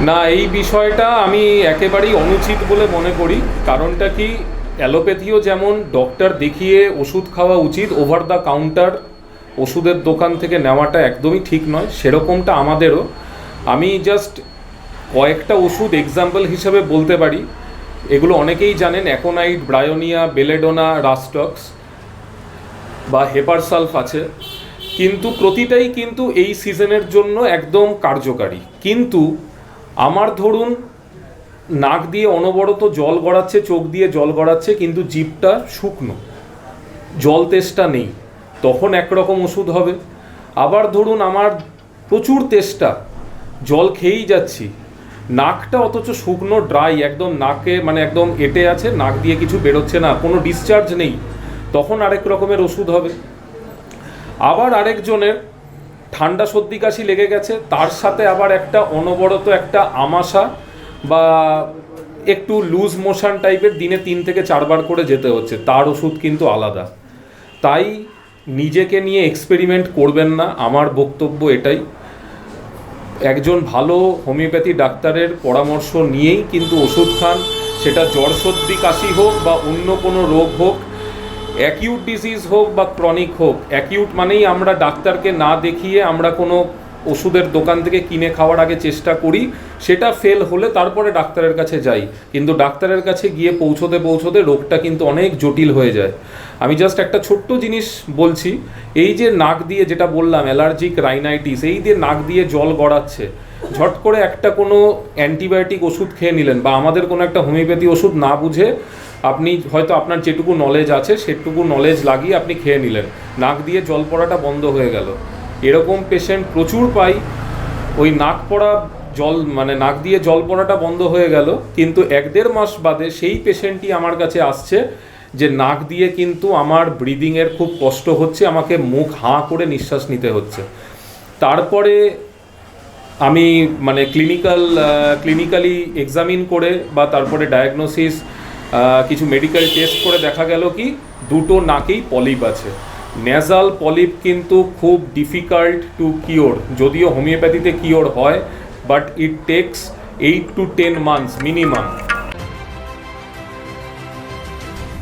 না, এই বিষয়টা আমি একেবারেই অনুচিত বলে মনে করি। কারণটা কি, অ্যালোপ্যাথিও যেমন ডক্টর দেখিয়ে ওষুধ খাওয়া উচিত, ওভার দ্য কাউন্টার ওষুধের দোকান থেকে নেওয়াটা একদমই ঠিক নয়, সেরকমটা আমাদেরও। আমি জাস্ট কয়েকটা ওষুধ এক্সাম্পল হিসাবে বলতে পারি, এগুলো অনেকেই জানেন। অ্যাকোনাইট, ব্রায়োনিয়া, বেলেডোনা, রাস্টক্স বা হেপারসালফ আছে, কিন্তু প্রতিটাই কিন্তু এই সিজনের জন্য একদম কার্যকারী। কিন্তু আমার ধরুন নাক দিয়ে অনবরত জল গড়াচ্ছে, চোখ দিয়ে জল গড়াচ্ছে, কিন্তু জিভটা শুকনো, জল তেষ্টা নেই, তখন একরকম ওষুধ হবে। আবার ধরুন আমার প্রচুর তেষ্টা, জল খেয়েই যাচ্ছি, নাকটা অথচ শুকনো, ড্রাই, একদম নাকে মানে একদম এঁটে আছে, নাক দিয়ে কিছু বেরোচ্ছে না, কোনো ডিসচার্জ নেই, তখন আরেক রকমের ওষুধ হবে। আবার আরেকজনের ঠান্ডা সর্দি কাশি লেগে গেছে, তার সাথে আবার একটা অনবরত একটা আমাশা বা একটু লুজ মোশন টাইপের, দিনে 3 থেকে 4 বার করে যেতে হচ্ছে, তার ওষুধ কিন্তু আলাদা। তাই নিজেকে নিয়ে এক্সপেরিমেন্ট করবেন না, আমার বক্তব্য এটাই। একজন ভালো হোমিওপ্যাথি ডাক্তারের পরামর্শ নিয়েই কিন্তু ওষুধ খান, সেটা জ্বর সর্দি কাশি হোক বা অন্য কোনো রোগ হোক, অ্যাকিউট ডিজিজ হোক বা ক্রনিক হোক। অ্যাকিউট মানেই আমরা ডাক্তারকে না দেখিয়ে আমরা কোনো ওষুধের দোকান থেকে কিনে খাওয়ার আগে চেষ্টা করি, সেটা ফেল হলে তারপরে ডাক্তারের কাছে যাই, কিন্তু ডাক্তারের কাছে গিয়ে পৌঁছতে রোগটা কিন্তু অনেক জটিল হয়ে যায়। আমি জাস্ট একটা ছোট্ট জিনিস বলছি, এই যে নাক দিয়ে যেটা বললাম অ্যালার্জিক রাইনাইটিস, এই যে নাক দিয়ে জল গড়াচ্ছে, ঝট করে একটা কোনো অ্যান্টিবায়োটিক ওষুধ খেয়ে নিলেন বা আমাদের কোনো একটা হোমিওপ্যাথি ওষুধ না বুঝে আপনি হয়তো আপনার যেটুকু নলেজ আছে সেটুকু নলেজ লাগিয়ে আপনি খেয়ে নিলেন, নাক দিয়ে জল পড়াটা বন্ধ হয়ে গেল। এরকম পেশেন্ট প্রচুর পাই। ওই নাক পড়া জল মানে নাক দিয়ে জল পড়াটা বন্ধ হয়ে গেল, কিন্তু 1-1.5 মাস বাদে সেই পেশেন্টই আমার কাছে আসছে যে নাক দিয়ে কিন্তু আমার ব্রিদিংয়ের খুব কষ্ট হচ্ছে, আমাকে মুখ হাঁ করে নিঃশ্বাস নিতে হচ্ছে। তারপরে আমি মানে ক্লিনিক্যালি এক্সামিন করে বা তারপরে ডায়াগনোসিস, কিছু মেডিকেল টেস্ট করে দেখা গেল কি দুটো নাকেই পলিপ আছে। নেজাল পলিপ কিন্তু খুব ডিফিকাল্ট টু কিওর, যদিও হোমিওপ্যাথিতে কিওর হয়, but it takes 8 to 10 months minimum.